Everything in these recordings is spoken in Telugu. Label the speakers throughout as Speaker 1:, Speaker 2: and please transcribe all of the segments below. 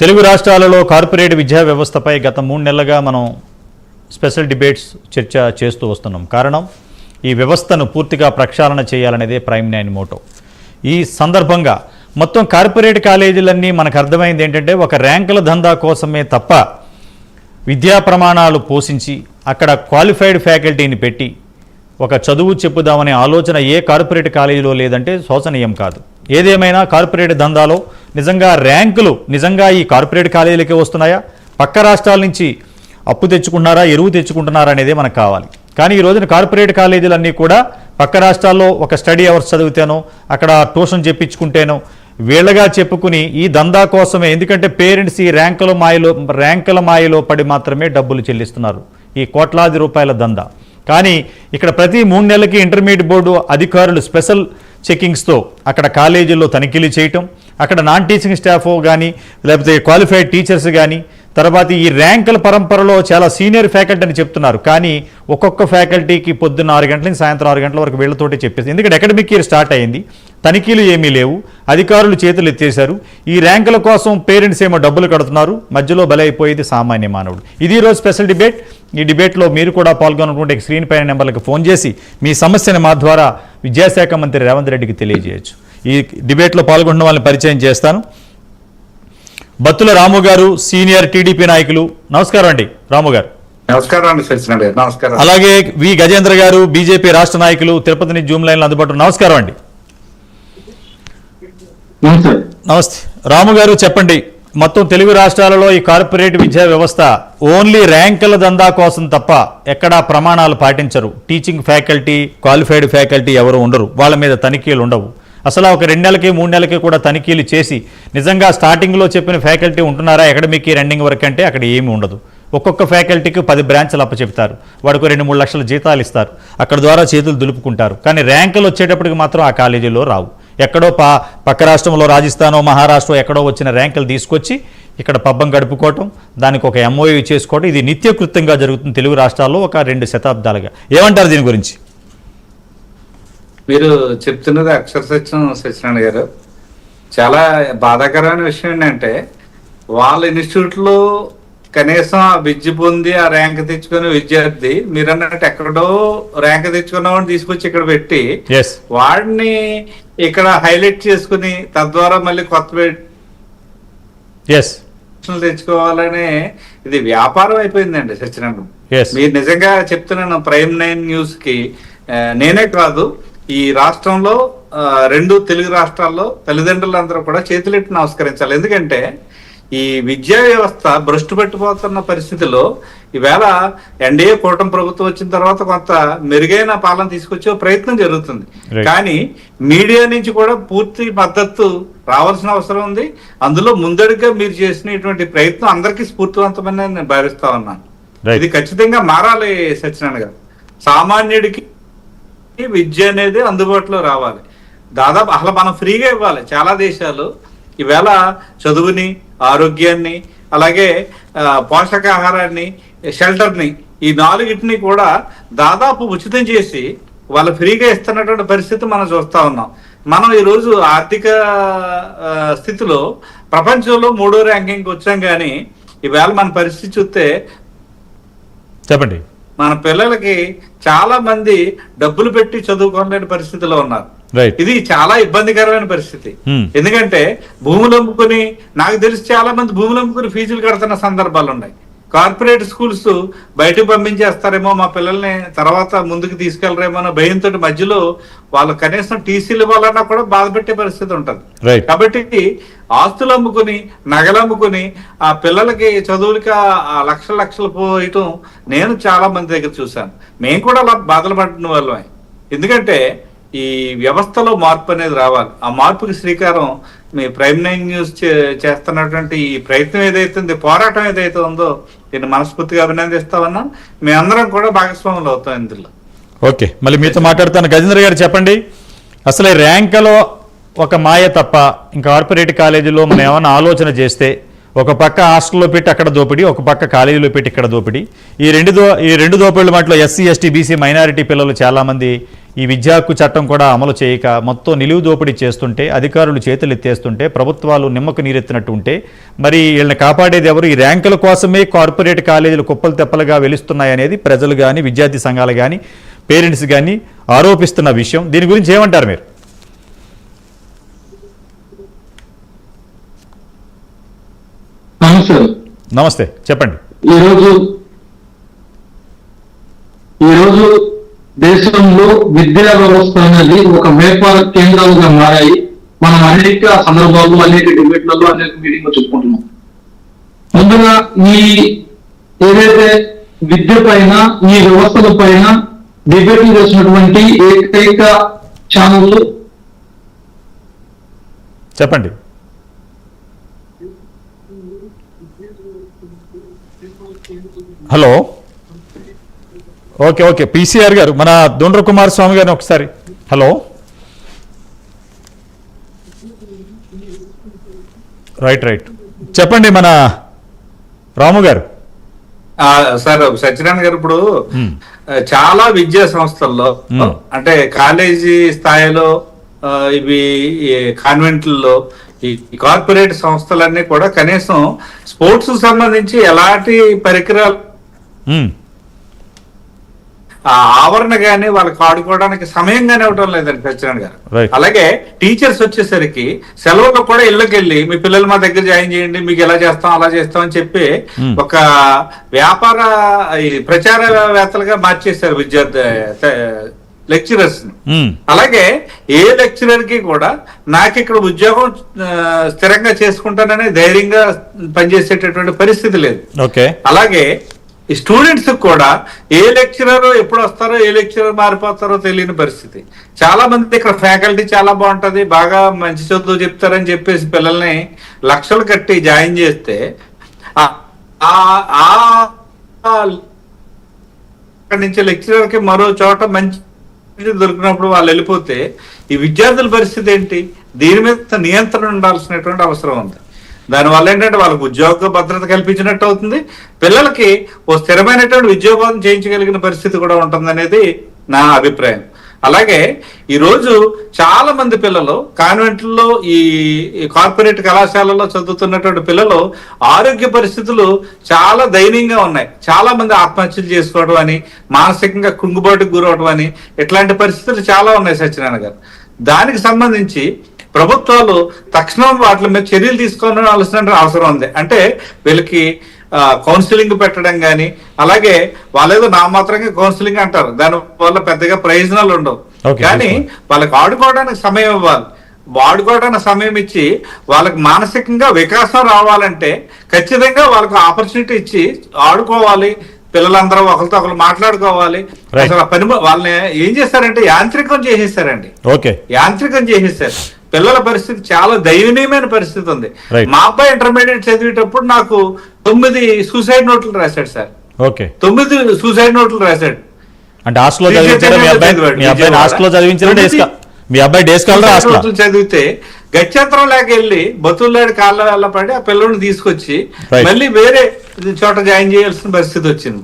Speaker 1: తెలుగు రాష్ట్రాలలో కార్పొరేట్ విద్యా వ్యవస్థపై గత 3 నెలలుగా మనం స్పెషల్ డిబేట్స్ చర్చ చేస్తూ వస్తున్నాం. కారణం ఈ వ్యవస్థను పూర్తిగా ప్రక్షాళన చేయాలనేదే ప్రైమ్ 9 మోటో. ఈ సందర్భంగా మొత్తం కార్పొరేట్ కాలేజీలన్నీ మనకు అర్థమైంది ఏంటంటే ఒక ర్యాంకుల దందా కోసమే తప్ప విద్యా ప్రమాణాలు పోషించి అక్కడ క్వాలిఫైడ్ ఫ్యాకల్టీని పెట్టి ఒక చదువు చెప్పుదామనే ఆలోచన ఏ కార్పొరేట్ కాలేజీలో లేదంటే శోచనీయం కాదు. ఏదేమైనా కార్పొరేట్ దందాలో నిజంగా ర్యాంకులు నిజంగా ఈ కార్పొరేట్ కాలేజీలకే వస్తున్నాయా, పక్క రాష్ట్రాల నుంచి అప్పు తెచ్చుకుంటున్నారా, ఎరువు తెచ్చుకుంటున్నారా అనేదే మనకు కావాలి. కానీ ఈ రోజున కార్పొరేట్ కాలేజీలన్నీ కూడా పక్క రాష్ట్రాల్లో ఒక స్టడీ అవర్స్ చదివితేనో అక్కడ ట్యూషన్ చెప్పించుకుంటేనో వీళ్ళగా చెప్పుకుని ఈ దందా కోసమే, ఎందుకంటే పేరెంట్స్ ఈ ర్యాంకుల మాయలో పడి మాత్రమే డబ్బులు చెల్లిస్తున్నారు, ఈ కోట్లాది రూపాయల దందా. కానీ ఇక్కడ ప్రతి 3 నెలలకి ఇంటర్మీడియట్ బోర్డు అధికారులు స్పెషల్ చెకింగ్స్తో అక్కడ కాలేజీల్లో తనిఖీలు చేయటం, అక్కడ నాన్ టీచింగ్ స్టాఫ్ కానీ లేకపోతే క్వాలిఫైడ్ టీచర్స్ కానీ, తర్వాత ఈ ర్యాంకుల పరంపరలో చాలా సీనియర్ ఫ్యాకల్టీ అని చెప్తున్నారు. కానీ ఒక్కొక్క ఫ్యాకల్టీకి పొద్దున్న 6 గంటల నుంచి సాయంత్రం 6 గంటల వరకు వీళ్ళతోటే చెప్పేసి, ఎందుకంటే అకాడమిక్ ఇయర్ స్టార్ట్ అయింది, తనిఖీలు ఏమీ లేవు, అధికారులు చేతులు ఎత్తేశారు. ఈ ర్యాంకుల కోసం పేరెంట్స్ ఏమో డబ్బులు కడుతున్నారు, మధ్యలో బలైపోయేది సామాన్య మానవుడు. ఇది ఈరోజు స్పెషల్ డిబేట్. ఈ డిబేట్లో మీరు కూడా పాల్గొనుకుంటే స్క్రీన్ పైన నెంబర్లకు ఫోన్ చేసి మీ సమస్యను మా ద్వారా విద్యాశాఖ మంత్రి రేవంత్ రెడ్డికి తెలియజేయచ్చు. ఈ డిబేట్లో పాల్గొన్న వాళ్ళని పరిచయం చేస్తాను. బత్తుల రాము గారు, సీనియర్ టీడీపీ నాయకులు. నమస్కారం అండి రాము గారు.
Speaker 2: నమస్కారం అండి సత్యనారాయణ గారు. నమస్కారం.
Speaker 1: అలాగే వి గజేంద్ర గారు, బీజేపీ రాష్ట్ర నాయకులు, తిరుపతి నుంచి జూమ్ లైన్లో అందుబాటులో. నమస్కారం అండి. నమస్తే రాము గారు, చెప్పండి. మొత్తం తెలుగు రాష్ట్రాలలో ఈ కార్పొరేట్ విద్యా వ్యవస్థ ఓన్లీ ర్యాంకుల దందా కోసం తప్ప ఎక్కడా ప్రమాణాలు పాటించరు. టీచింగ్ ఫ్యాకల్టీ, క్వాలిఫైడ్ ఫ్యాకల్టీ ఎవరు ఉండరు, వాళ్ళ మీద తనిఖీలు ఉండవు. అసలు ఒక 2 నెలలకి 3 నెలలకి కూడా తనిఖీలు చేసి నిజంగా స్టార్టింగ్లో చెప్పిన ఫ్యాకల్టీ ఉంటున్నారా అకాడమిక్ రన్నింగ్ వరకు అంటే అక్కడ ఏమీ ఉండదు. ఒక్కొక్క ఫ్యాకల్టీకి 10 బ్రాంచ్లు అప్పచెప్తారు, వాడికి 2-3 లక్షల జీతాలు ఇస్తారు, అక్కడ ద్వారా చేతులు దులుపుకుంటారు. కానీ ర్యాంకులు వచ్చేటప్పటికి మాత్రం ఆ కాలేజీలో రావు. ఎక్కడో పక్క రాష్ట్రంలో రాజస్థానో మహారాష్ట్ర ఎక్కడో వచ్చిన ర్యాంకులు తీసుకొచ్చి ఇక్కడ పబ్బం గడుపుకోవటం, దానికి ఒక ఎంఓయూ చేసుకోవటం, ఇది నిత్యకృత్యంగా జరుగుతుంది తెలుగు రాష్ట్రాల్లో ఒక 2 శతాబ్దాలుగా. ఏమంటారు దీని గురించి?
Speaker 2: మీరు చెప్తున్నది అక్షర సత్యం సత్యనారాయణ గారు. చాలా బాధాకరమైన విషయం ఏంటంటే వాళ్ళ ఇన్స్టిట్యూట్లో కనీసం ఆ విద్య పొంది ఆ ర్యాంక్ తెచ్చుకునే విద్యార్థి మీరు అన్నట్టు ఎక్కడో ర్యాంక్ తెచ్చుకున్న వాడిని తీసుకొచ్చి ఇక్కడ పెట్టి వాడిని ఇక్కడ హైలైట్ చేసుకుని తద్వారా మళ్ళీ కొత్త తెచ్చుకోవాలనే ఇది వ్యాపారం అయిపోయిందండి సత్యనారాయణ. మీరు నిజంగా చెప్తున్నాను, ప్రైమ్ 9 న్యూస్ కి నేనే కాదు ఈ రాష్ట్రంలో 2 తెలుగు రాష్ట్రాల్లో తల్లిదండ్రులందరూ కూడా చేతులెట్టి నమస్కరించాలి. ఎందుకంటే ఈ విద్యా వ్యవస్థ భ్రష్టు పట్టిపోతున్న పరిస్థితిలో ఈవేళ ఎన్డీఏ కూటమి ప్రభుత్వం వచ్చిన తర్వాత కొంత మెరుగైన పాలన తీసుకొచ్చే ప్రయత్నం జరుగుతుంది. కానీ మీడియా నుంచి కూడా పూర్తి మద్దతు రావాల్సిన అవసరం ఉంది. అందులో ముందడుగా మీరు చేసినటువంటి ప్రయత్నం అందరికీ స్ఫూర్తివంతమని నేను భావిస్తా ఉన్నాను. ఇది ఖచ్చితంగా మారాలి సత్యనారాయణ గారు. సామాన్యుడికి విద్య అనేది అందుబాటులో రావాలి. దాదాపు అసలు మనం ఫ్రీగా ఇవ్వాలి. చాలా దేశాలు ఈవేళ చదువుని, ఆరోగ్యాన్ని, అలాగే పోషకాహారాన్ని, షెల్టర్ని, ఈ 4టిని కూడా దాదాపు ఉచితం చేసి వాళ్ళు ఫ్రీగా ఇస్తున్నటువంటి పరిస్థితి మనం చూస్తా ఉన్నాం. మనం ఈరోజు ఆర్థిక స్థితిలో ప్రపంచంలో 3వ ర్యాంకింగ్కి వచ్చాం. కానీ ఈవేళ మన పరిస్థితి చూస్తే
Speaker 1: చెప్పండి, మన
Speaker 2: పిల్లలకి చాలా మంది డబ్బులు పెట్టి చదువుకోలేని పరిస్థితిలో ఉన్నారు. ఇది చాలా ఇబ్బందికరమైన పరిస్థితి. ఎందుకంటే భూములు అమ్ముకుని, నాకు తెలిసి చాలా మంది భూములు అమ్ముకుని ఫీజులు కడుతున్న సందర్భాలు ఉన్నాయి. కార్పొరేట్ స్కూల్స్ బయటకు పంపించేస్తారేమో, మా పిల్లల్ని తర్వాత ముందుకు తీసుకెళ్లరేమో అన్న భయంతో మధ్యలో వాళ్ళు కనీసం టీసీలు ఇవ్వాలన్నా కూడా బాధపెట్టే పరిస్థితి ఉంటుంది. కాబట్టి ఆస్తులు అమ్ముకుని, నగలు అమ్ముకుని ఆ పిల్లలకి చదువులకి ఆ లక్షలు పోయటం నేను చాలా మంది దగ్గర చూశాను. మేము కూడా అలా బాధలు పడిన వాళ్ళమే. ఎందుకంటే ఈ వ్యవస్థలో మార్పు అనేది రావాలి. ఆ మార్పుకి శ్రీకారం మీ ప్రైమ్ 9 న్యూస్ చేస్తున్నటువంటి ఈ ప్రయత్నం ఏదైతే ఉందో, పోరాటం ఏదైతే ఉందో, దీన్ని మనస్ఫూర్తిగా అభినందిస్తామన్నా. మేమందరం కూడా భాగస్వాములు అవుతాం ఇందులో.
Speaker 1: ఓకే, మళ్ళీ మీతో మాట్లాడుతాను. గజేంద్ర గారు చెప్పండి, అసలు ర్యాంకులో ఒక మాయ తప్ప ఇంకా కార్పొరేట్ కాలేజీలో మనం ఏమైనా ఆలోచన చేస్తే ఒక పక్క హాస్టల్లో పెట్టి అక్కడ దోపిడీ, ఒక పక్క కాలేజీలో పెట్టి ఇక్కడ దోపిడీ. ఈ రెండు దోపిడీల మట్లో ఎస్సీ, ఎస్టీ, బీసీ, మైనారిటీ పిల్లలు చాలామంది ఈ విద్యా హక్కు చట్టం కూడా అమలు చేయక మొత్తం నిలువు దోపిడీ చేస్తుంటే, అధికారులు చేతులు ఎత్తేస్తుంటే, ప్రభుత్వాలు నిమ్మకు నీరెత్తినట్టు ఉంటే మరి వీళ్ళని కాపాడేది ఎవరు? ఈ ర్యాంకుల కోసమే కార్పొరేట్ కాలేజీలు కుప్పలు తెప్పలుగా వెలుస్తున్నాయనేది ప్రజలు కానీ, విద్యార్థి సంఘాలు కానీ, పేరెంట్స్ కానీ ఆరోపిస్తున్న విషయం. దీని గురించి ఏమంటారు మీరు? నమస్తే, చెప్పండి.
Speaker 3: ఈరోజు దేశంలో విద్యా వ్యవస్థ అనేది ఒక వ్యాపార కేంద్రాలుగా మారాయి. మనం అనేక సందర్భాల్లో, అనేక డిబేట్లలో, అనేక మీటింగ్లో చెప్పుకుంటున్నాం. ముందుగా ఈ ఏదైతే విద్య పైన, ఈ వ్యవస్థల పైన డిబేట్లు చేసినటువంటి ఏకైక ఛానల్
Speaker 1: చెప్పండి. హలో, ఓకే ఓకే, పీసీఆర్ గారు, మన దొండ్ర కుమారస్వామి గారిని ఒకసారి. హలో, రైట్ రైట్, చెప్పండి మన రాము గారు.
Speaker 2: సార్ సత్యనారాయణ గారు, ఇప్పుడు చాలా విద్యా సంస్థల్లో అంటే కాలేజీ స్థాయిలో, ఇవి కాన్వెంట్లలో, ఈ కార్పొరేట్ సంస్థలన్నీ కూడా కనీసం స్పోర్ట్స్ సంబంధించి ఎలాంటి పరికరాలు, ఆవరణ గానీ వాళ్ళకి ఆడుకోవడానికి సమయం గానీ ఇవ్వటం లేదండి సత్యనారాయణ గారు. అలాగే టీచర్స్ వచ్చేసరికి సెలవుల్లో కూడా ఇళ్ళకి వెళ్ళి మీ పిల్లలు మా దగ్గర జాయిన్ చేయండి, మీకు ఎలా చేస్తాం అలా చేస్తాం అని చెప్పి ఒక వ్యాపార ప్రచారవేత్తలుగా మార్చేశారు విద్యార్థి లెక్చరర్స్. అలాగే ఏ లెక్చరర్ కి కూడా నాకు ఇక్కడ ఉద్యోగం స్థిరంగా చేసుకుంటానని ధైర్యంగా పనిచేసేటటువంటి పరిస్థితి లేదు. అలాగే ఈ స్టూడెంట్స్ కూడా ఏ లెక్చరర్ ఎప్పుడు వస్తారో, ఏ లెక్చరర్ మారిపోతారో తెలియని పరిస్థితి. చాలా మంది ఇక్కడ ఫ్యాకల్టీ చాలా బాగుంటది, బాగా మంచి చదువు చెప్తారని చెప్పేసి పిల్లల్ని లక్షలు కట్టి జాయిన్ చేస్తే అక్కడి నుంచి లెక్చరర్ కి మరో చోట మంచి దొరికినప్పుడు వాళ్ళు వెళ్ళిపోతే ఈ విద్యార్థుల పరిస్థితి ఏంటి? దీని మీద నియంత్రణ ఉండాల్సినటువంటి అవసరం ఉంది. దానివల్ల ఏంటంటే వాళ్ళకి ఉద్యోగ భద్రత కల్పించినట్టు అవుతుంది, పిల్లలకి ఓ స్థిరమైనటువంటి ఉద్యోగం చేయించగలిగిన పరిస్థితి కూడా ఉంటుంది అనేది నా అభిప్రాయం. అలాగే ఈ రోజు చాలా మంది పిల్లలు కాన్వెంట్లలో, ఈ కార్పొరేట్ కళాశాలలో చదువుతున్నటువంటి పిల్లలు ఆరోగ్య పరిస్థితులు చాలా దయనీయంగా ఉన్నాయి. చాలా మంది ఆత్మహత్యలు చేసుకోవడం అని, మానసికంగా కుంగుబాటుకు గురవడం అని, ఇట్లాంటి పరిస్థితులు చాలా ఉన్నాయి సత్యనారాయణ గారు. దానికి సంబంధించి ప్రభుత్వాలు తక్షణం వాటి మీద చర్యలు తీసుకోవాల్సిన అవసరం ఉంది. అంటే వీళ్ళకి కౌన్సిలింగ్ పెట్టడం కానీ, అలాగే వాళ్ళేదో నామాత్రంగా కౌన్సిలింగ్ అంటారు, దాని వల్ల పెద్దగా ప్రయోజనాలు ఉండవు. కానీ వాళ్ళకి ఆడుకోవడానికి సమయం ఇవ్వాలి. ఆడుకోవడానికి సమయం ఇచ్చి వాళ్ళకి మానసికంగా వికాసం రావాలంటే ఖచ్చితంగా వాళ్ళకి ఆపర్చునిటీ ఇచ్చి ఆడుకోవాలి. పిల్లలందరూ ఒకరితో ఒకరు మాట్లాడుకోవాలి. అసలు పని వాళ్ళని ఏం చేస్తారంటే యాంత్రికం చేసేసారండి. యాంత్రికం చేసేసారు. పిల్లల పరిస్థితి చాలా దయనీయమైన పరిస్థితి ఉంది. మా అబ్బాయి ఇంటర్మీడియట్ చదివేటప్పుడు నాకు 9 సూసైడ్ నోట్లు రాశాడు సార్. 9 సూసైడ్ నోట్లు రాశాడు.
Speaker 1: అంటే
Speaker 2: చదివితే గత్యంతరం లేక వెళ్ళి బతుల్లాడి కాళ్ళ వెళ్ళ పడి ఆ పిల్లల్ని తీసుకొచ్చి మళ్ళీ వేరే చోట జాయిన్ చేయాల్సిన పరిస్థితి వచ్చింది.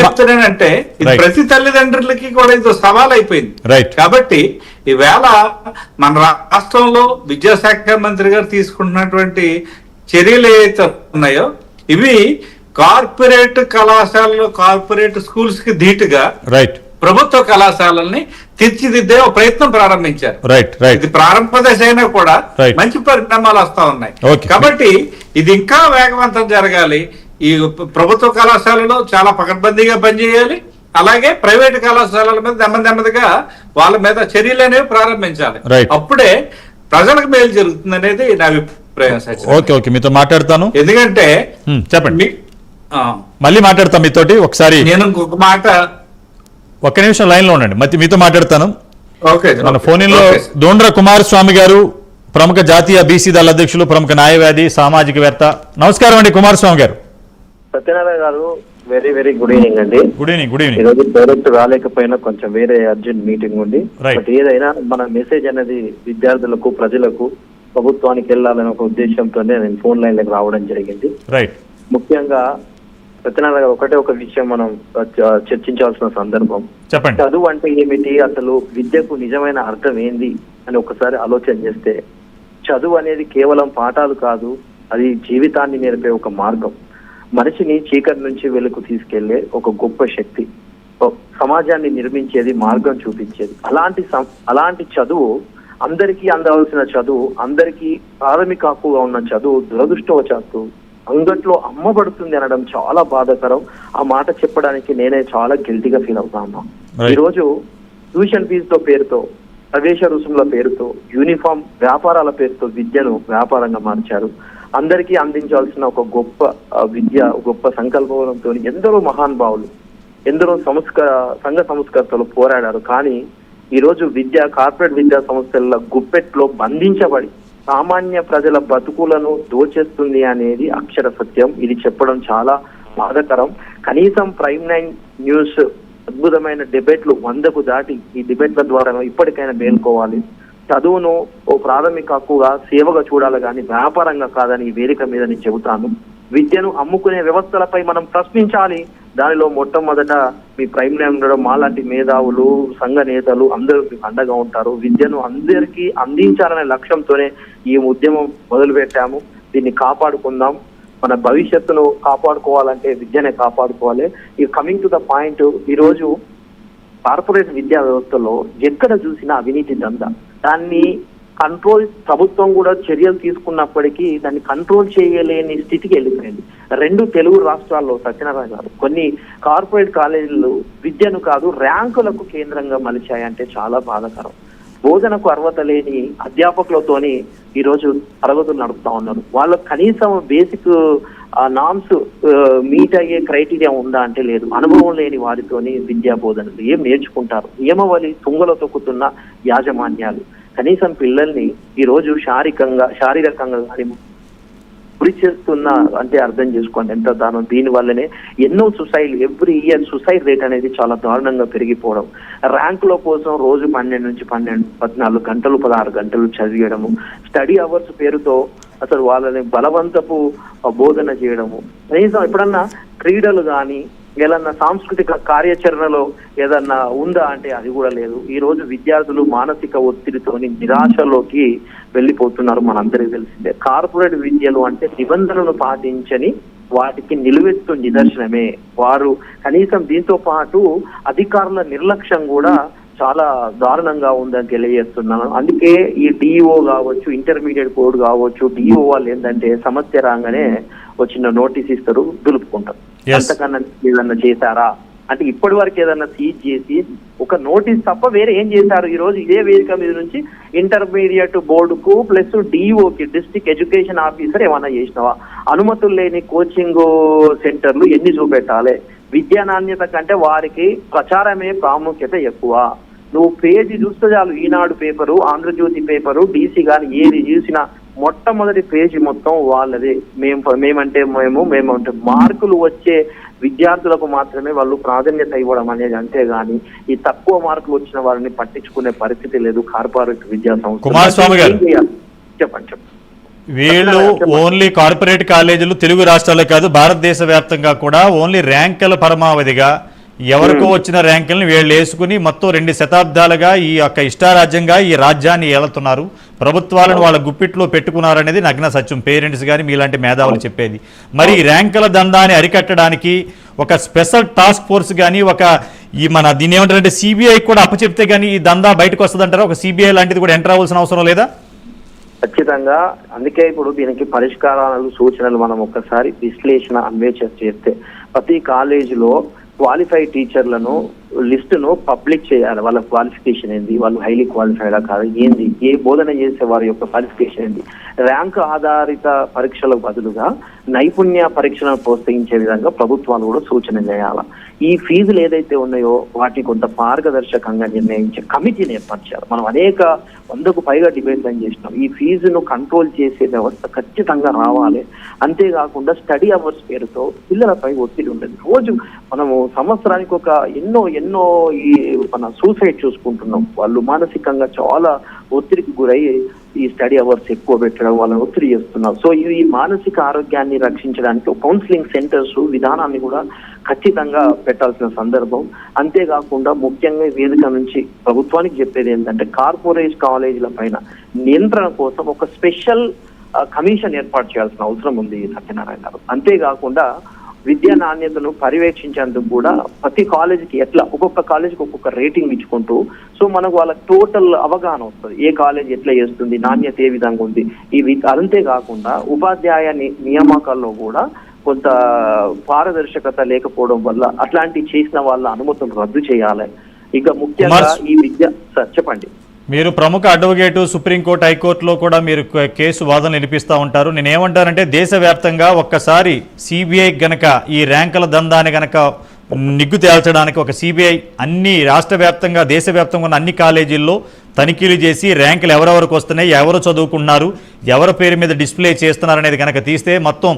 Speaker 2: చెప్తున్నానంటే ఇది ప్రతి తల్లిదండ్రులకి కూడా ఇది సవాల్ అయిపోయింది. కాబట్టి ఈవేళ మన రాష్ట్రంలో విద్యాశాఖ మంత్రి గారు తీసుకుంటున్నటువంటి చర్యలు ఏవైతే ఉన్నాయో ఇవి కార్పొరేట్ కళాశాలలో, కార్పొరేట్ స్కూల్స్ కి ధీటుగా ప్రభుత్వ కళాశాలల్ని తీర్చిదిద్దే ఒక ప్రయత్నం ప్రారంభించారు. ఇది ప్రారంభ దశ అయినా కూడా మంచి పరిణామాలు వస్తా ఉన్నాయి. కాబట్టి ఇది ఇంకా వేగవంతం జరగాలి. ఈ ప్రభుత్వ కళాశాలలో చాలా పకడ్బందీగా పనిచేయాలి. అలాగే ప్రైవేట్ కళాశాలల మీద నెమ్మదిగా వాళ్ళ మీద చర్యలు అనేవి ప్రారంభించాలి. అప్పుడే ప్రజలకు మేలు జరుగుతుంది అనేది నా అభిప్రాయం.
Speaker 1: మీతో మాట్లాడతాను,
Speaker 2: ఎందుకంటే
Speaker 1: చెప్పండి, మళ్ళీ మాట్లాడతాం మీతోటి. ఒకసారి
Speaker 2: నేను ఇంకొక మాట,
Speaker 1: ఒక్క నిమిషం లైన్ లో ఉండండి, మీతో మాట్లాడతాను. మన ఫోన్ లో దొండ్ర కుమారస్వామి గారు, ప్రముఖ జాతీయ బీసీ దళ అధ్యక్షులు, ప్రముఖ న్యాయవాది, సామాజికవేత్త. నమస్కారం అండి కుమారస్వామి గారు.
Speaker 4: సత్యనారాయణ గారు, వెరీ వెరీ గుడ్ ఈవినింగ్ అండి.
Speaker 1: Good evening.
Speaker 4: ఈరోజు డైరెక్ట్ రాలేకపోయినా కొంచెం వేరే అర్జెంట్ మీటింగ్ ఉంది. బట్ ఏదైనా మన మెసేజ్ అనేది విద్యార్థులకు, ప్రజలకు, ప్రభుత్వానికి వెళ్ళాలనే ఒక ఉద్దేశంతోనే నేను ఫోన్ లైన్ లకు రావడం జరిగింది. ముఖ్యంగా సత్యనారాయణ గారు, ఒకటే ఒక విషయం మనం చర్చించాల్సిన సందర్భం.
Speaker 1: చెప్పండి.
Speaker 4: చదువు అంటే ఏమిటి, అసలు విద్యకు నిజమైన అర్థం ఏంది అని ఒకసారి ఆలోచన చేస్తే, చదువు అనేది కేవలం పాఠాలు కాదు, అది జీవితాన్ని నేర్పే ఒక మార్గం. మనిషిని చీకటి నుంచి వెలుగు తీసుకెళ్లే ఒక గొప్ప శక్తి, సమాజాన్ని నిర్మించేది, మార్గం చూపించేది. అలాంటి చదువు, అందరికీ అందవలసిన చదువు, అందరికీ ప్రాథమిక హక్కుగా ఉన్న చదువు దురదృష్టవశాత్తు అంగట్లో అమ్మబడుతుంది అనడం చాలా బాధాకరం. ఆ మాట చెప్పడానికి నేనే చాలా గిల్టీగా ఫీల్ అవుతా ఉన్నాను. ఈరోజు ట్యూషన్ ఫీజుల పేరుతో, ప్రవేశ రుసుముల పేరుతో, యూనిఫామ్ వ్యాపారాల పేరుతో విద్యను వ్యాపారంగా మార్చారు. అందరికీ అందించాల్సిన ఒక గొప్ప విద్య, గొప్ప సంకల్పంతో ఎందరో మహానుభావులు, ఎందరో సంఘ సంస్కర్తలు పోరాడారు. కానీ ఈరోజు కార్పొరేట్ విద్యా సంస్థల గుప్పెట్లో బంధించబడి సామాన్య ప్రజల బతుకులను దోచేస్తుంది అనేది అక్షర సత్యం. ఇది చెప్పడం చాలా బాధాకరం. కనీసం ప్రైమ్9 న్యూస్ అద్భుతమైన డిబేట్లు 100కు దాటి, ఈ డిబేట్ల ద్వారా ఇప్పటికైనా మేల్కోవాలి. చదువును ఓ ప్రాథమిక హక్కుగా, సేవగా చూడాలి కానీ వ్యాపారంగా కాదని ఈ వేదిక మీద నేను చెబుతాను. విద్యను అమ్ముకునే వ్యవస్థలపై మనం ప్రశ్నించాలి. దానిలో మొట్టమొదట మీ ప్రైమ్9 ఉండడం, మాలాంటి మేధావులు, సంఘ నేతలు అందరూ మీకు అండగా ఉంటారు. విద్యను అందరికీ అందించాలనే లక్ష్యంతోనే ఈ ఉద్యమం మొదలు పెట్టాము. దీన్ని కాపాడుకుందాం. మన భవిష్యత్తును కాపాడుకోవాలంటే విద్యనే కాపాడుకోవాలి. ఈ కమింగ్ టు ద పాయింట్, ఈరోజు కార్పొరేట్ విద్యా వ్యవస్థలో ఎక్కడ చూసినా అవినీతి దందా. దాన్ని కంట్రోల్, ప్రభుత్వం కూడా చర్యలు తీసుకున్నప్పటికీ దాన్ని కంట్రోల్ చేయలేని స్థితికి వెళ్ళిపోయింది. 2 తెలుగు రాష్ట్రాల్లో సత్యనారాయణ గారు కొన్ని కార్పొరేట్ కాలేజీలు విద్యను కాదు ర్యాంకులకు కేంద్రంగా మలిచాయంటే చాలా బాధాకరం. బోధనకు అర్హత లేని అధ్యాపకులతోని ఈరోజు తరగతులు నడుపుతా ఉన్నారు. వాళ్ళకు కనీసం బేసిక్ నామ్స్ మీట్ అయ్యే క్రైటీరియా ఉందా అంటే లేదు. అనుభవం లేని వారితోని విద్యా బోధనలు ఏం నేర్చుకుంటారు? నియమవలి తుంగలో తొక్కుతున్న యాజమాన్యాలు కనీసం పిల్లల్ని ఈరోజు శారీరకంగా కానీ గురి చేస్తున్న అంటే అర్థం చేసుకోండి ఎంత దానం. దీని వల్లనే ఎన్నో ఎవ్రీ ఇయర్ సూసైడ్ రేట్ అనేది చాలా దారుణంగా పెరిగిపోవడం. ర్యాంకుల కోసం రోజు 12 నుంచి 14 గంటలు 16 గంటలు చదివేయడము, స్టడీ అవర్స్ పేరుతో అసలు వాళ్ళని బలవంతపు బోధన చేయడము. కనీసం ఎప్పుడన్నా క్రీడలు కానీ ఏదన్నా సాంస్కృతిక కార్యాచరణలో ఏదన్నా ఉందా అంటే అది కూడా లేదు. ఈ రోజు విద్యార్థులు మానసిక ఒత్తిడితోని నిరాశలోకి వెళ్ళిపోతున్నారు. మనందరికీ తెలిసిందే. కార్పొరేట్ విద్యలు అంటే నిబంధనలు పాటించని వాటికి నిలువెత్తు నిదర్శనమే. వారు కనీసం దీంతో పాటు అధికారుల నిర్లక్ష్యం కూడా చాలా దారుణంగా ఉందని తెలియజేస్తున్నాను. అందుకే ఈ డిఓ కావచ్చు, ఇంటర్మీడియట్ కోడ్ కావచ్చు, డిఓ వాళ్ళు ఏంటంటే సమస్య రాగానే వచ్చిన నోటీస్ ఇస్తారు, దులుపుకుంటారు. అంతకన్నా ఏదన్నా చేశారా అంటే ఇప్పటి వరకు ఏదన్నా సీజ్ చేసి ఒక నోటీస్ తప్ప వేరే ఏం చేశారు? ఈ రోజు ఇదే వేదిక మీద నుంచి ఇంటర్మీడియట్ బోర్డుకు ప్లస్ డిఓకి, డిస్ట్రిక్ట్ ఎడ్యుకేషన్ ఆఫీసర్ ఏమన్నా చేసినావా? అనుమతులు లేని కోచింగ్ సెంటర్లు ఎన్ని చూపెట్టాలి? విద్యా నాణ్యత కంటే వారికి ప్రచారమే ప్రాముఖ్యత ఎక్కువ. నువ్వు పేజీ చూస్తే చాలు, ఈనాడు పేపరు, ఆంధ్రజ్యోతి పేపరు, డీసీ కానీ ఏది చూసినా మొట్టమొదటి పేజీ మొత్తం వాళ్ళది. మేమంటే మార్కులు వచ్చే విద్యార్థులకు మాత్రమే వాళ్ళు ప్రాధాన్యత ఇవ్వడం అనేది. అంతేగాని ఈ తక్కువ మార్కులు వచ్చిన వారిని పట్టించుకునే పరిస్థితి లేదు కార్పొరేట్ విద్యా సంస్థ.
Speaker 1: కుమారస్వామి గారు
Speaker 4: చెప్పండి.
Speaker 1: వీళ్ళు ఓన్లీ కార్పొరేట్ కాలేజీలు తెలుగు రాష్ట్రాలే కాదు భారతదేశ వ్యాప్తంగా కూడా ఓన్లీ ర్యాంకుల పరమావధిగా ఎవరికో వచ్చిన ర్యాంకులను వీళ్ళు వేసుకుని మొత్తం 2 శతాబ్దాలుగా ఈ యొక్క ఇష్టారాజ్యంగా ఈ రాజ్యాన్ని ఏలుతున్నారు. ప్రభుత్వాలను వాళ్ళ గుప్పిట్లో పెట్టుకున్నారనేది నగ్న సత్యం. పేరెంట్స్ కానీ మీలాంటి మేధావులు చెప్పేది. మరి ఈ ర్యాంకుల దందాన్ని అరికట్టడానికి ఒక స్పెషల్ టాస్క్ ఫోర్స్ కానీ దీన్ని ఏమంటారంటే సిబిఐ కూడా అప్పచెప్తే కానీ ఈ దందా బయటకు వస్తుందంటారా? ఒక సిబిఐ లాంటిది కూడా ఎంటర్ అవ్వాల్సిన అవసరం లేదా?
Speaker 4: ఖచ్చితంగా. అందుకే ఇప్పుడు దీనికి పరిష్కారాలు, సూచనలు మనం ఒక్కసారి విశ్లేషణ అన్వేషణ చేస్తే ప్రతి కాలేజీలో క్వాలిఫైడ్ టీచర్లను లిస్టును పబ్లిక్ చేయాలి. వాళ్ళ క్వాలిఫికేషన్ ఏంది, వాళ్ళు హైలీ క్వాలిఫైడా కాదు, ఏంది, ఏ బోధన చేసే వారి యొక్క క్వాలిఫికేషన్ ఏంది. ర్యాంక్ ఆధారిత పరీక్షలకు బదులుగా నైపుణ్య పరీక్షలను ప్రోత్సహించే విధంగా ప్రభుత్వాలు కూడా సూచన చేయాలి. ఈ ఫీజులు ఏదైతే ఉన్నాయో వాటిని కొంత పారదర్శకంగా నిర్ణయించే కమిటీని ఏర్పరిచారు. మనం 100కు పైగా డిబేట్లను చేసినాం. ఈ ఫీజును కంట్రోల్ చేసే వ్యవస్థ ఖచ్చితంగా రావాలి. అంతేకాకుండా స్టడీ అవర్స్ పేరుతో పిల్లలపై ఒత్తిడి ఉండదు. రోజు మనము సంవత్సరానికి ఒక ఎన్నో ఈ మన సూసైడ్ చూసుకుంటున్నాం. వాళ్ళు మానసికంగా చాలా ఒత్తిడికి గురయ్యి ఈ స్టడీ అవర్స్ ఎక్కువ పెట్టడం, వాళ్ళని ఒత్తిడి చేస్తున్నారు. సో ఈ మానసిక ఆరోగ్యాన్ని రక్షించడానికి కౌన్సిలింగ్ సెంటర్స్ విధానాన్ని కూడా ఖచ్చితంగా పెట్టాల్సిన సందర్భం. అంతేకాకుండా ముఖ్యంగా వేదిక నుంచి ప్రభుత్వానికి చెప్పేది ఏంటంటే కార్పొరేట్ కాలేజీల పైన నియంత్రణ కోసం ఒక స్పెషల్ కమిషన్ ఏర్పాటు చేయాల్సిన అవసరం ఉంది సత్యనారాయణ గారు. అంతేకాకుండా విద్యా నాణ్యతను పర్యవేక్షించేందుకు కూడా ప్రతి కాలేజీకి ఎట్లా ఒక్కొక్క కాలేజీకి ఒక్కొక్క రేటింగ్ ఇచ్చుకుంటూ సో మనకు వాళ్ళకి టోటల్ అవగాహన వస్తుంది, ఏ కాలేజ్ ఎట్లా చేస్తుంది, నాణ్యత ఏ విధంగా ఉంది. అంతేకాకుండా ఉపాధ్యాయ నియామకాల్లో కూడా కొంత పారదర్శకత లేకపోవడం వల్ల అట్లాంటి చేసిన వాళ్ళ అనుమతులు రద్దు చేయాలి. ఇక ముఖ్యంగా ఈ విద్య సార్ చెప్పండి.
Speaker 1: మీరు ప్రముఖ అడ్వకేటు, సుప్రీంకోర్టు, హైకోర్టులో కూడా మీరు కేసు వాదనలు వినిపిస్తూ ఉంటారు. నేనేమంటానంటే దేశవ్యాప్తంగా ఒక్కసారి సిబిఐ గనక ఈ ర్యాంకుల దందాన్ని గనక నిగ్గు తేల్చడానికి ఒక సిబిఐ అన్ని రాష్ట్ర వ్యాప్తంగా దేశవ్యాప్తంగా ఉన్న అన్ని కాలేజీల్లో తనిఖీలు చేసి ర్యాంకులు ఎవరెవరికి వస్తున్నాయి, ఎవరు చదువుకున్నారు, ఎవరి పేరు మీద డిస్ప్లే చేస్తున్నారు అనేది కనుక తీస్తే మొత్తం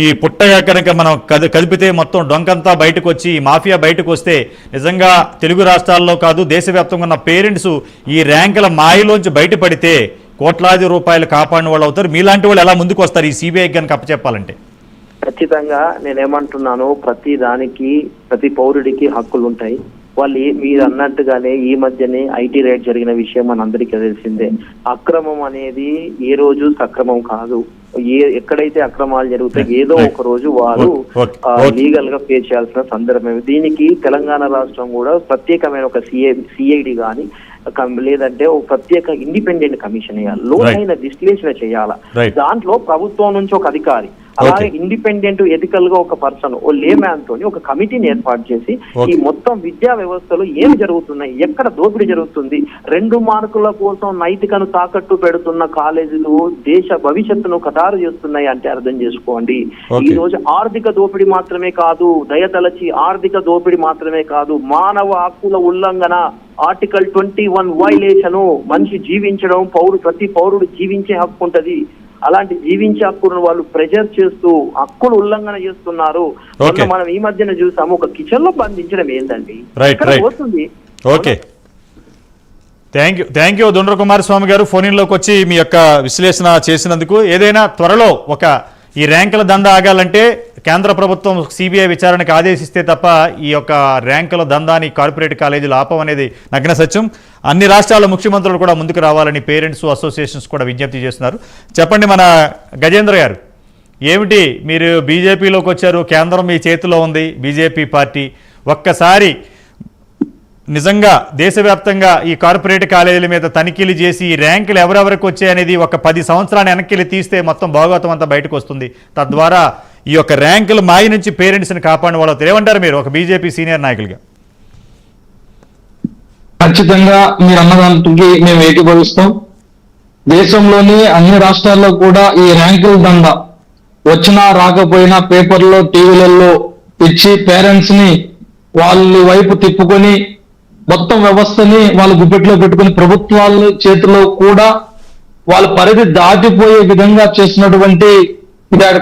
Speaker 1: ఈ పుట్టగా కనుక మనం కదిపితే మొత్తం డొంకంతా బయటకు వచ్చి ఈ మాఫియా బయటకు వస్తే నిజంగా తెలుగు రాష్ట్రాల్లో కాదు దేశవ్యాప్తంగా ఉన్న పేరెంట్స్ ఈ ర్యాంకుల మాయలోంచి బయటపడితే కోట్లాది రూపాయలు కాపాడిన వాళ్ళు అవుతారు. మీలాంటి వాళ్ళు ఎలా ముందుకు వస్తారు ఈ సిబిఐ కనుక అప్పచెప్పాలంటే?
Speaker 4: ఖచ్చితంగా నేనేమంటున్నాను, ప్రతి పౌరుడికి హక్కులు ఉంటాయి. వాళ్ళు మీరు అన్నట్టుగానే ఈ మధ్యనే ఐటీ రేట్ జరిగిన విషయం మనందరికీ తెలిసిందే. అక్రమం అనేది ఏ రోజు సక్రమం కాదు. ఎక్కడైతే అక్రమాలు జరుగుతాయి ఏదో ఒక రోజు వారు లీగల్ గా పే చేయాల్సిన సందర్భం. దీనికి తెలంగాణ రాష్ట్రం కూడా ప్రత్యేకమైన ఒక సిఐడి గాని లేదంటే ఒక ప్రత్యేక ఇండిపెండెంట్ కమిషన్ వేయాలి, లోతైన విశ్లేషణ చేయాలి. దాంట్లో ప్రభుత్వం నుంచి ఒక అధికారి, అలాగే ఇండిపెండెంట్ ఎథికల్ గా ఒక పర్సన్, ఓ లేమ్యాన్ తోని ఒక కమిటీని ఏర్పాటు చేసి ఈ మొత్తం విద్యా వ్యవస్థలో ఏం జరుగుతున్నాయి, ఎక్కడ దోపిడీ జరుగుతుంది, 2 మార్కుల కోసం నైతికను తాకట్టు పెడుతున్న కాలేజీలు దేశ భవిష్యత్తును ఖతారు చేస్తున్నాయి అంటే అర్థం చేసుకోండి. ఈ రోజు ఆర్థిక దోపిడీ మాత్రమే కాదు, దయతలచి ఆర్థిక దోపిడీ మాత్రమే కాదు, మానవ హక్కుల ఉల్లంఘన, ఆర్టికల్ 21 వైలేషన్, మనిషి జీవించడం, ప్రతి పౌరుడు జీవించే హక్కు ఉంటది. అలాంటి జీవించే హక్కును వాళ్ళు ప్రెజర్ చేస్తూ హక్కులు ఉల్లంఘన చేస్తున్నారు. మనం ఈ మధ్యన చూసాము, ఒక కిచెన్ లో బంధించడం ఏంటండి పోతుంది.
Speaker 1: Okay, thank you Dundra Kumaraswamy గారు ఫోన్ ఇన్ లోకి వచ్చి మీ యొక్క విశ్లేషణ చేసినందుకు. ఏదైనా త్వరలో ఈ ర్యాంకుల దందా ఆగాలంటే కేంద్ర ప్రభుత్వం సిబిఐ విచారణకు ఆదేశిస్తే తప్ప ఈ యొక్క ర్యాంకుల దందాని కార్పొరేట్ కాలేజీలు ఆపమనేది నగ్న సత్యం. అన్ని రాష్ట్రాల ముఖ్యమంత్రులు కూడా ముందుకు రావాలని పేరెంట్స్ అసోసియేషన్స్ కూడా విజ్ఞప్తి చేస్తున్నారు. చెప్పండి మన గజేంద్ర గారు, ఏమిటి మీరు బీజేపీలోకి వచ్చారు, కేంద్రం మీ చేతిలో ఉంది, బీజేపీ పార్టీ ఒక్కసారి నిజంగా దేశవ్యాప్తంగా ఈ కార్పొరేట్ కాలేజీల మీద తనిఖీలు చేసి ఈ ర్యాంకులు ఎవరెవరికి వచ్చాయనేది ఒక 10 సంవత్సరాలు వెనక్కి తీస్తే మొత్తం భాగవతం అంతా బయటకు వస్తుంది. తద్వారా ఈ యొక్క ర్యాంకుల మాయ నుంచి పేరెంట్స్ని కాపాడిన వాళ్ళు ఏమంటారు మీరు ఒక బీజేపీ సీనియర్ నాయకులుగా?
Speaker 3: ఖచ్చితంగా మీరు అన్నదానికి మేము ఏకీభవిస్తాం. దేశంలోని అన్ని రాష్ట్రాల్లో కూడా ఈ ర్యాంకుల దందా వచ్చినా రాకపోయినా పేపర్లో టీవీలలో ఇచ్చి పేరెంట్స్ ని వాళ్ళ వైపు తిప్పుకొని మొత్తం వ్యవస్థని వాళ్ళ గుప్పెట్లో పెట్టుకుని ప్రభుత్వాల చేతిలో కూడా వాళ్ళ పరిధి దాటిపోయే విధంగా చేసినటువంటి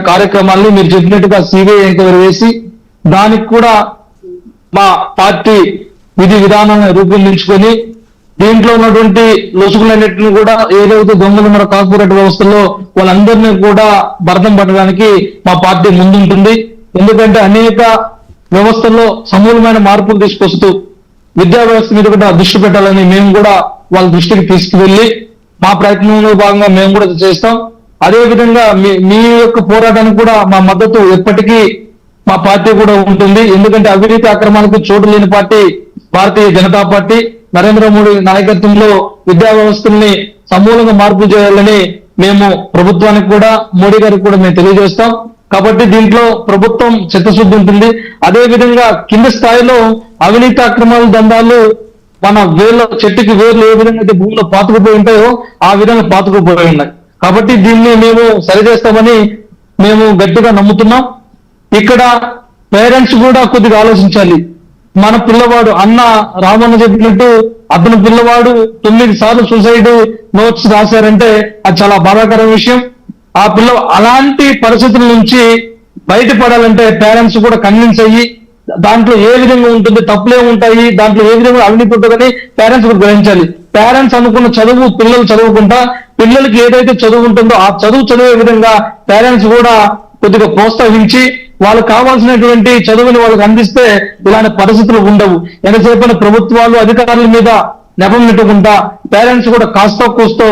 Speaker 3: కార్యక్రమాల్ని మీరు చెప్పినట్టుగా సిబిఐ ఎంక్వైరీ వేసి దానికి కూడా మా పార్టీ విధి విధానాన్ని రూపొందించుకొని దీంట్లో ఉన్నటువంటి లొసుగులన్నింటినీ కూడా ఏదైతే దొంగలు మన కార్పొరేట్ వ్యవస్థలో వాళ్ళందరినీ కూడా భరతం పట్టడానికి మా పార్టీ ముందుంటుంది. ఎందుకంటే అనేక వ్యవస్థల్లో సమూలమైన మార్పులు తీసుకొస్తూ విద్యా వ్యవస్థ మీద కూడా దృష్టి పెట్టాలని మేము కూడా వాళ్ళ దృష్టికి తీసుకువెళ్ళి మా ప్రయత్నంలో భాగంగా మేము కూడా చేస్తాం. అదేవిధంగా మీ యొక్క పోరాటానికి కూడా మా మద్దతు ఎప్పటికీ మా పార్టీ కూడా ఉంటుంది. ఎందుకంటే అవినీతి అక్రమాలకు చోటు లేని పార్టీ భారతీయ జనతా పార్టీ. నరేంద్ర మోడీ నాయకత్వంలో విద్యా వ్యవస్థల్ని సమూలంగా మార్పు చేయాలని మేము ప్రభుత్వానికి కూడా మోడీ గారికి కూడా మేము తెలియజేస్తాం. కాబట్టి దీంట్లో ప్రభుత్వం చిత్తశుద్ధి ఉంటుంది. అదే విధంగా కింద స్థాయిలో అవినీతి అక్రమాల దందాలు మన చెట్టుకి వేర్లు ఏ విధంగా అయితే భూమిలో పాతుకుపోయి ఉంటాయో ఆ విధంగా పాతుకుపోయి ఉన్నాయి. కాబట్టి దీన్ని మేము సరిచేస్తామని మేము గట్టిగా నమ్ముతున్నాం. ఇక్కడ పేరెంట్స్ కూడా కొద్దిగా ఆలోచించాలి. మన పిల్లవాడు అన్న రామన్న చెప్పినట్టు అతని పిల్లవాడు 9 సార్లు సూసైడ్ నోట్స్ రాశారంటే అది చాలా బాధాకర విషయం. ఆ అలాంటి పరిస్థితుల నుంచి బయటపడాలంటే పేరెంట్స్ కూడా కన్విన్స్ అయ్యి దాంట్లో ఏ విధంగా ఉంటుంది, తప్పులే ఉంటాయి, దాంట్లో ఏ విధంగా అవినీతి ఉంటుందని పేరెంట్స్ కూడా గ్రహించాలి. పేరెంట్స్ అనుకున్న చదువు పిల్లలు చదువుకుంటా పిల్లలకి ఏదైతే చదువు ఉంటుందో ఆ చదువు చదివే విధంగా పేరెంట్స్ కూడా కొద్దిగా ప్రోత్సహించి వాళ్ళకి కావాల్సినటువంటి చదువుని వాళ్ళకి అందిస్తే ఇలాంటి పరిస్థితులు ఉండవు. ఎంతసేపు ప్రభుత్వాలు అధికారుల మీద నెపం నెట్టుకుంటా పేరెంట్స్ కూడా కాస్తో కూస్తో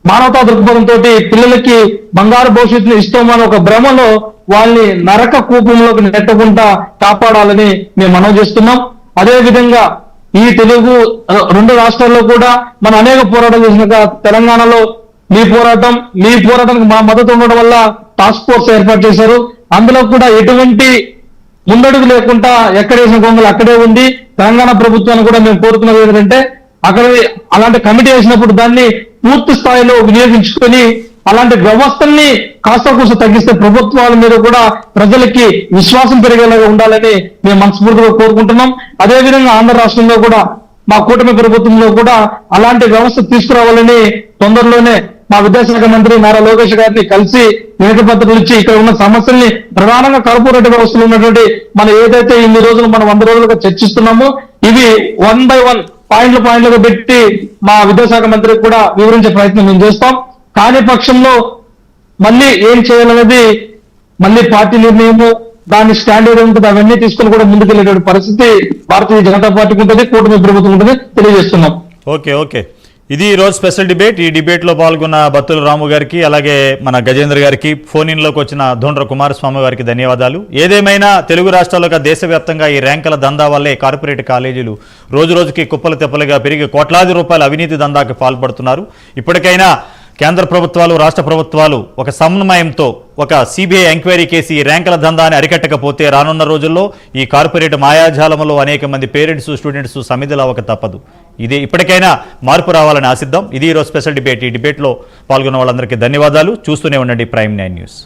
Speaker 3: మానవతా దృక్పథంతో పిల్లలకి బంగారు భవిష్యత్తుని ఇస్తామని ఒక భ్రమలో వాళ్ళని నరక కూపంలోకి నెట్టకుండా కాపాడాలని మేము మనవి చేస్తున్నాం. అదే విధంగా ఈ తెలుగు రెండు రాష్ట్రాల్లో కూడా మనం అనేక పోరాటాలు చేసిన తెలంగాణలో మీ పోరాటానికి మా మద్దతు ఉండడం వల్ల టాస్క్ ఫోర్స్ ఏర్పాటు చేశారు. అందులో కూడా ఎటువంటి ముందడుగు లేకుండా ఎక్కడేసిన గొంగలు అక్కడే ఉంది. తెలంగాణ ప్రభుత్వాన్ని కూడా మేము కోరుతున్నది ఏంటంటే అక్కడ అలాంటి కమిటీ వేసినప్పుడు దాన్ని పూర్తి స్థాయిలో వినియోగించుకొని అలాంటి వ్యవస్థల్ని కాస్త కూస్త తగ్గిస్తే ప్రభుత్వాల మీద కూడా ప్రజలకి విశ్వాసం పెరిగేలాగా ఉండాలని మేము మనస్ఫూర్తిగా కోరుకుంటున్నాం. అదేవిధంగా ఆంధ్ర రాష్ట్రంలో కూడా మా కూటమి ప్రభుత్వంలో కూడా అలాంటి వ్యవస్థ తీసుకురావాలని తొందరలోనే మా విద్యాశాఖ మంత్రి నారా లోకేష్ గారిని కలిసి వినతి పత్రాలు ఇచ్చి ఇక్కడ ఉన్న సమస్యల్ని ప్రధానంగా కార్పొరేట్ వ్యవస్థలో ఉన్నటువంటి మనం ఏదైతే ఇన్ని రోజులు మనం 100 రోజులుగా చర్చిస్తున్నామో ఇవి 1 by 1 పాయింట్లుగా పెట్టి మా విద్యాశాఖ మంత్రికి కూడా వివరించే ప్రయత్నం మేము చేస్తాం. కాని పక్షంలో మళ్ళీ ఏం చేయాలనేది మళ్ళీ పార్టీ నిర్ణయము దాని స్టాండర్డ్ ఉంటుంది అవన్నీ తీసుకుని కూడా ముందుకెళ్ళేటువంటి పరిస్థితి భారతీయ జనతా పార్టీకి ఉంటుంది, కూటమి ప్రభుత్వం ఉంటుంది తెలియజేస్తున్నాం.
Speaker 1: ఓకే ఇది ఈ రోజు స్పెషల్ డిబేట్. ఈ డిబేట్లో పాల్గొన్న బత్తుల రాము గారికి అలాగే మన గజేంద్ర గారికి ఫోన్ ఇన్లోకి వచ్చిన ధోండ్ర కుమారస్వామి గారికి ధన్యవాదాలు. ఏదేమైనా తెలుగు రాష్ట్రాల్లో దేశవ్యాప్తంగా ఈ ర్యాంకుల దందా వల్లే కార్పొరేట్ కాలేజీలు రోజుకి కుప్పలు తెప్పలుగా పెరిగి కోట్లాది రూపాయల అవినీతి దందాకి పాల్పడుతున్నారు. ఇప్పటికైనా కేంద్ర ప్రభుత్వాలు రాష్ట్ర ప్రభుత్వాలు ఒక సమన్వయంతో ఒక సిబిఐ ఎంక్వైరీ కేసు ఈ ర్యాంకుల దందాన్ని అరికట్టకపోతే రానున్న రోజుల్లో ఈ కార్పొరేట్ మాయాజాలంలో అనేక మంది పేరెంట్స్ స్టూడెంట్స్ సమిధులవ్వక తప్పదు. ఇది ఇప్పటికైనా మార్పు రావాలని ఆశిద్దాం. ఇది ఈరోజు స్పెషల్ డిబేట్. ఈ డిబేట్లో పాల్గొన్న వాళ్ళందరికీ ధన్యవాదాలు. చూస్తూనే ఉండండి ప్రైమ్ 9 న్యూస్.